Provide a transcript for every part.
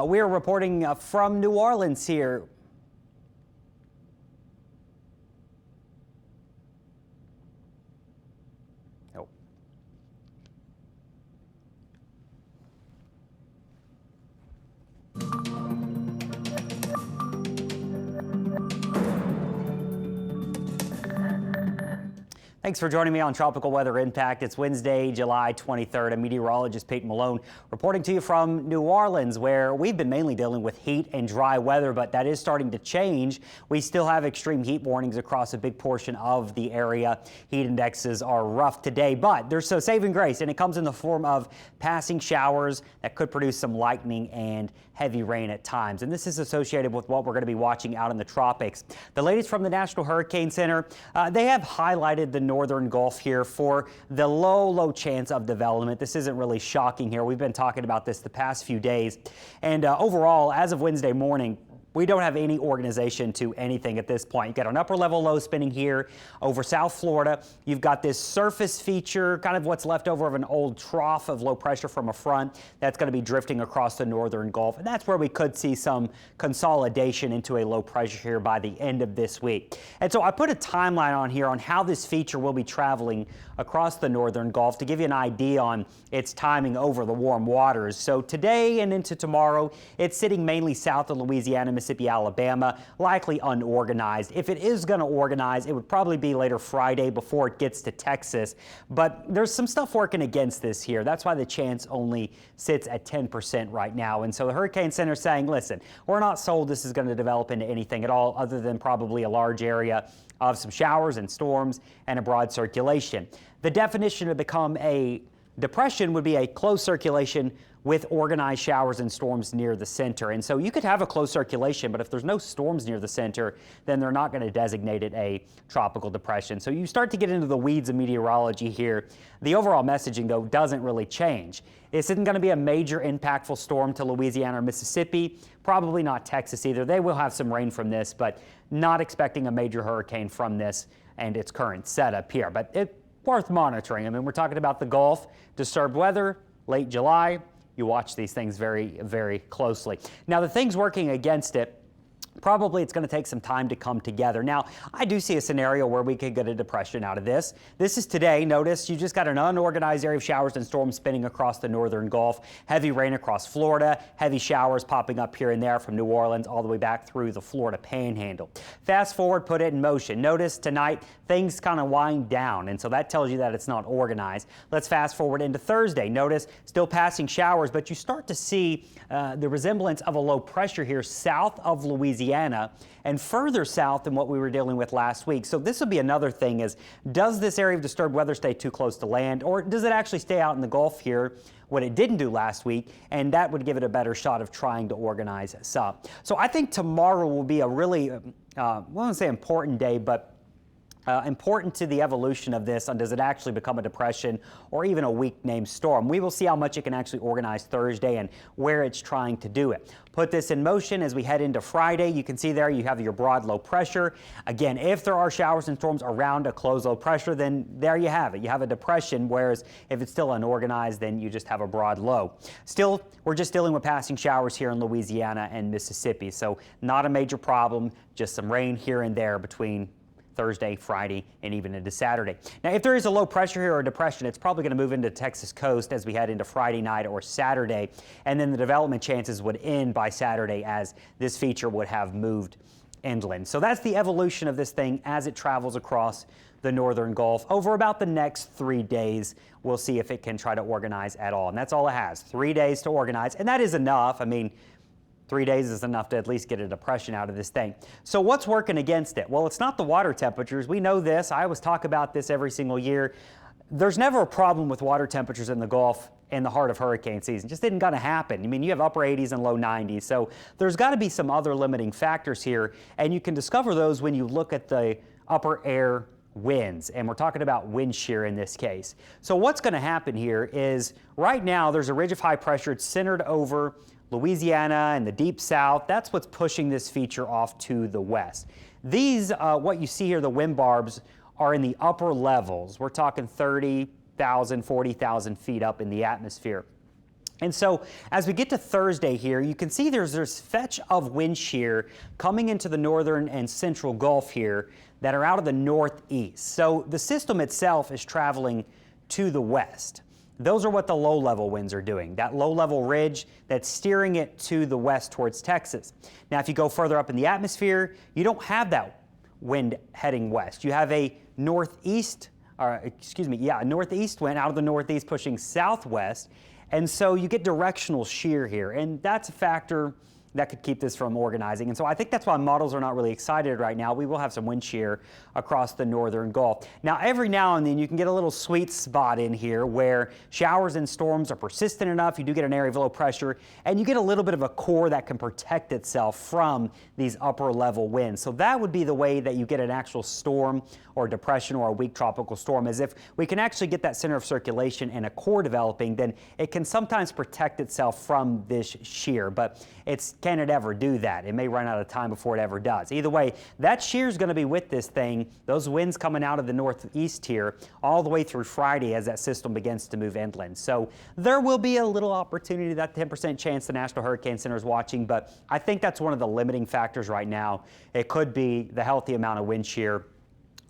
We're reporting from New Orleans here. Oh. Thanks for joining me on Tropical Weather Impact. It's Wednesday, July 23rd. I'm meteorologist Payton Malone reporting to you from New Orleans, where we've been mainly dealing with heat and dry weather, but that is starting to change. We still have extreme heat warnings across a big portion of the area. Heat indexes are rough today, but there's a saving grace, and it comes in the form of passing showers that could produce some lightning and heavy rain at times. And this is associated with what we're going to be watching out in the tropics. The latest from the National Hurricane Center, they have highlighted the northern Gulf here for the low chance of development. This isn't really shocking here. We've been talking about this the past few days. And overall, as of Wednesday morning, we don't have any organization to anything at this point. You've got an upper level low spinning here over South Florida. You've got this surface feature, kind of what's left over of an old trough of low pressure from a front that's going to be drifting across the northern Gulf. And that's where we could see some consolidation into a low pressure here by the end of this week. And so I put a timeline on here on how this feature will be traveling across the northern Gulf to give you an idea on its timing over the warm waters. So today and into tomorrow, it's sitting mainly south of Louisiana, Mississippi, Alabama, likely unorganized. If it is going to organize, it would probably be later Friday before it gets to Texas. But there's some stuff working against this here. That's why the chance only sits at 10% right now. And so the Hurricane Center is saying, listen, we're not sold this is going to develop into anything at all other than probably a large area of some showers and storms and a broad circulation. The definition to become a depression would be a close circulation with organized showers and storms near the center. And so you could have a close circulation, but if there's no storms near the center, then they're not going to designate it a tropical depression. So you start to get into the weeds of meteorology here. The overall messaging, though, doesn't really change. This isn't going to be a major impactful storm to Louisiana or Mississippi, probably not Texas either. They will have some rain from this, but not expecting a major hurricane from this and its current setup here. But it's worth monitoring. I mean, we're talking about the Gulf, disturbed weather, late July. You watch these things very, very closely. Now, the things working against it, probably it's going to take some time to come together. Now, I do see a scenario where we could get a depression out of this. This is today. Notice you just got an unorganized area of showers and storms spinning across the northern Gulf. Heavy rain across Florida. Heavy showers popping up here and there from New Orleans all the way back through the Florida Panhandle. Fast forward, put it in motion. Notice tonight things kind of wind down, and so that tells you that it's not organized. Let's fast forward into Thursday. Notice still passing showers, but you start to see the resemblance of a low pressure here south of Louisiana and further south than what we were dealing with last week. So this will be another thing is, does this area of disturbed weather stay too close to land, or does it actually stay out in the Gulf here, what it didn't do last week, and that would give it a better shot of trying to organize some. So I think tomorrow will be a really, I won't say important day, but important to the evolution of this, and does it actually become a depression or even a weak named storm? We will see how much it can actually organize Thursday and where it's trying to do it. Put this in motion as we head into Friday. You can see there you have your broad low pressure. Again, if there are showers and storms around a closed low pressure, then there you have it. You have a depression, whereas if it's still unorganized, then you just have a broad low. Still, we're just dealing with passing showers here in Louisiana and Mississippi, so not a major problem, just some rain here and there between Thursday, Friday, and even into Saturday. Now, if there is a low pressure here or a depression, it's probably going to move into the Texas coast as we head into Friday night or Saturday, and then the development chances would end by Saturday as this feature would have moved inland. So that's the evolution of this thing as it travels across the northern Gulf. Over about the next 3 days, we'll see if it can try to organize at all, and that's all it has, 3 days to organize, and that is enough. I mean, 3 days is enough to at least get a depression out of this thing. So what's working against it? Well, it's not the water temperatures. We know this. I always talk about this every single year. There's never a problem with water temperatures in the Gulf in the heart of hurricane season. Just isn't going to happen. I mean, you have upper 80s and low 90s. So there's got to be some other limiting factors here. And you can discover those when you look at the upper air winds, and we're talking about wind shear in this case. So what's going to happen here is right now there's a ridge of high pressure. It's centered over Louisiana and the deep south. That's what's pushing this feature off to the west. These, what you see here, the wind barbs, are in the upper levels. We're talking 30,000, 40,000 feet up in the atmosphere. And so as we get to Thursday here, you can see there's this fetch of wind shear coming into the northern and central Gulf here that are out of the northeast. So the system itself is traveling to the west. Those are what the low-level winds are doing, that low-level ridge that's steering it to the west towards Texas. Now, if you go further up in the atmosphere, you don't have that wind heading west. You have a northeast wind out of the northeast pushing southwest. And so you get directional shear here, and that's a factor that could keep this from organizing. And so I think that's why models are not really excited right now. We will have some wind shear across the northern Gulf. Now, every now and then you can get a little sweet spot in here where showers and storms are persistent enough. You do get an area of low pressure, and you get a little bit of a core that can protect itself from these upper level winds. So that would be the way that you get an actual storm or depression or a weak tropical storm, is if we can actually get that center of circulation and a core developing, then it can sometimes protect itself from this shear. But can it ever do that? It may run out of time before it ever does. Either way, that shear is going to be with this thing, those winds coming out of the northeast here, all the way through Friday as that system begins to move inland. So there will be a little opportunity, that 10% chance the National Hurricane Center is watching, but I think that's one of the limiting factors right now. It could be the healthy amount of wind shear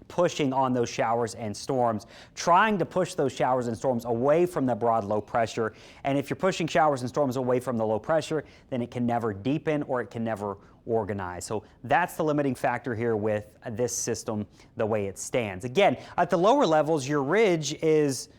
pushing on those showers and storms, trying to push those showers and storms away from the broad low pressure. And if you're pushing showers and storms away from the low pressure, then it can never deepen or it can never organize. So that's the limiting factor here with this system the way it stands. Again, at the lower levels, your ridge is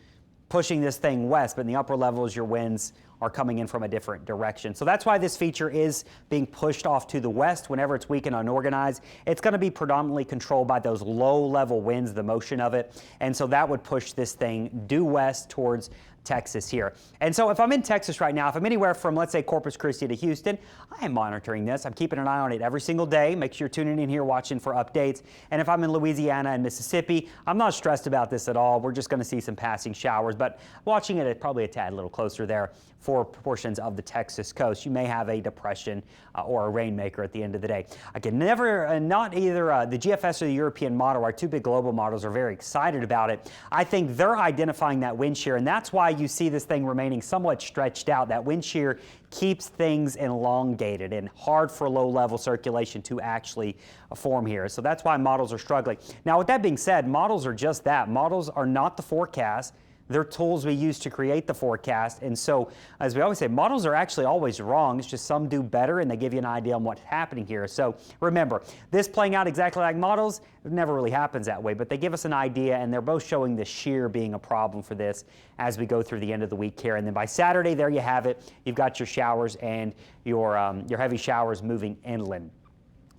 pushing this thing west, but in the upper levels, your winds are coming in from a different direction. So that's why this feature is being pushed off to the west. Whenever it's weak and unorganized, it's going to be predominantly controlled by those low-level winds, the motion of it. And so that would push this thing due west towards Texas here. And so if I'm in Texas right now, if I'm anywhere from, let's say, Corpus Christi to Houston, I am monitoring this. I'm keeping an eye on it every single day. Make sure you're tuning in here watching for updates. And if I'm in Louisiana and Mississippi, I'm not stressed about this at all. We're just going to see some passing showers, but watching it probably a tad little closer there for portions of the Texas coast. You may have a depression or a rainmaker at the end of the day. Again, not either the GFS or the European model, our two big global models, are very excited about it. I think they're identifying that wind shear, and that's why you see this thing remaining somewhat stretched out. That wind shear keeps things elongated and hard for low-level circulation to actually form here. So that's why models are struggling. Now, with that being said, models are just that. Models are not the forecast. They're tools we use to create the forecast. And so, as we always say, models are actually always wrong. It's just some do better and they give you an idea on what's happening here. So remember, this playing out exactly like models, it never really happens that way, but they give us an idea, and they're both showing the shear being a problem for this as we go through the end of the week here. And then by Saturday, there you have it. You've got your showers and your heavy showers moving inland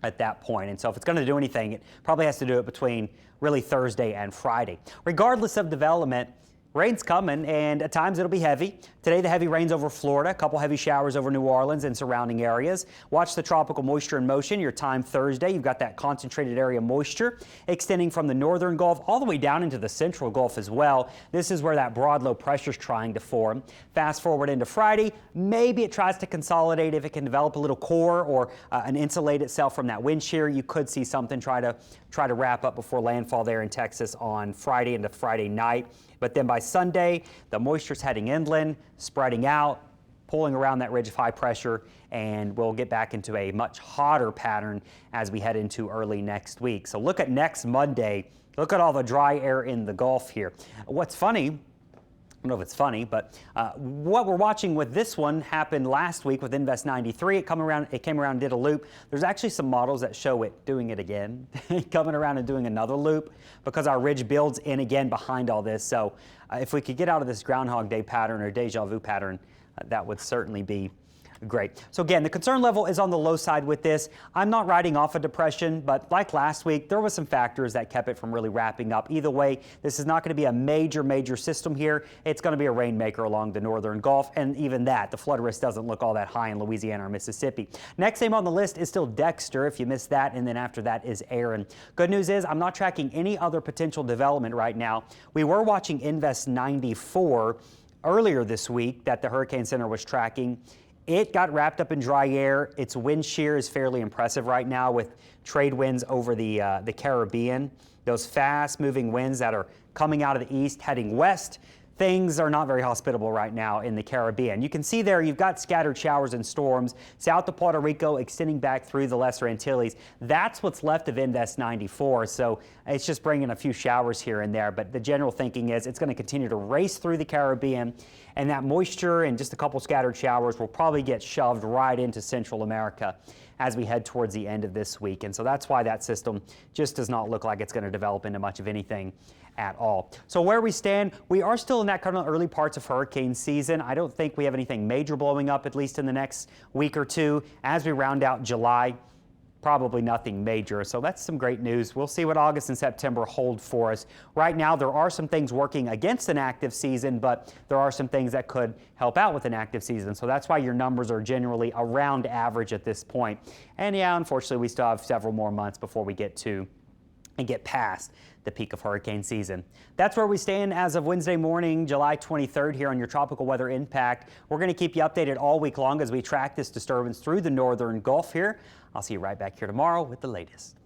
at that point. And so if it's going to do anything, it probably has to do it between really Thursday and Friday. Regardless of development, rain's coming, and at times it'll be heavy. Today, the heavy rains over Florida, a couple heavy showers over New Orleans and surrounding areas. Watch the tropical moisture in motion your time Thursday. You've got that concentrated area moisture extending from the northern Gulf all the way down into the central Gulf as well. This is where that broad low pressure is trying to form. Fast forward into Friday, maybe it tries to consolidate. If it can develop a little core or and insulate itself from that wind shear, you could see something try to wrap up before landfall there in Texas on Friday into Friday night. But then by Sunday, the moisture's heading inland, spreading out, pulling around that ridge of high pressure, and we'll get back into a much hotter pattern as we head into early next week. So look at next Monday. Look at all the dry air in the Gulf here. What's funny, I don't know if it's funny, but what we're watching with this one happened last week with Invest 93. It came around and did a loop. There's actually some models that show it doing it again, coming around and doing another loop, because our ridge builds in again behind all this. So if we could get out of this Groundhog Day pattern or deja vu pattern, that would certainly be great. So again, the concern level is on the low side with this. I'm not writing off a depression, but like last week, there was some factors that kept it from really wrapping up. Either way, this is not going to be a major system here. It's going to be a rainmaker along the northern Gulf, and even that, the flood risk doesn't look all that high in Louisiana or Mississippi. Next name on the list is still Dexter, if you missed that, and then after that is Aaron. Good news is I'm not tracking any other potential development right now. We were watching Invest 94 earlier this week that the Hurricane Center was tracking. It got wrapped up in dry air. Its wind shear is fairly impressive right now with trade winds over the Caribbean. Those fast-moving winds that are coming out of the east, heading west things are not very hospitable right now in the Caribbean. You can see there you've got scattered showers and storms south of Puerto Rico extending back through the Lesser Antilles. That's what's left of Index 94, so it's just bringing a few showers here and there, but the general thinking is it's going to continue to race through the Caribbean, and that moisture and just a couple scattered showers will probably get shoved right into Central America as we head towards the end of this week. And so that's why that system just does not look like it's going to develop into much of anything at all. So where we stand, we are still in that kind of early parts of hurricane season. I don't think we have anything major blowing up, at least in the next week or two. As we round out July, probably nothing major. So that's some great news. We'll see what August and September hold for us. Right now, there are some things working against an active season, but there are some things that could help out with an active season. So that's why your numbers are generally around average at this point. And yeah, unfortunately, we still have several more months before we get past the peak of hurricane season. That's where we stand as of Wednesday morning, July 23rd here on your Tropical Weather Impact. We're going to keep you updated all week long as we track this disturbance through the northern Gulf here. I'll see you right back here tomorrow with the latest.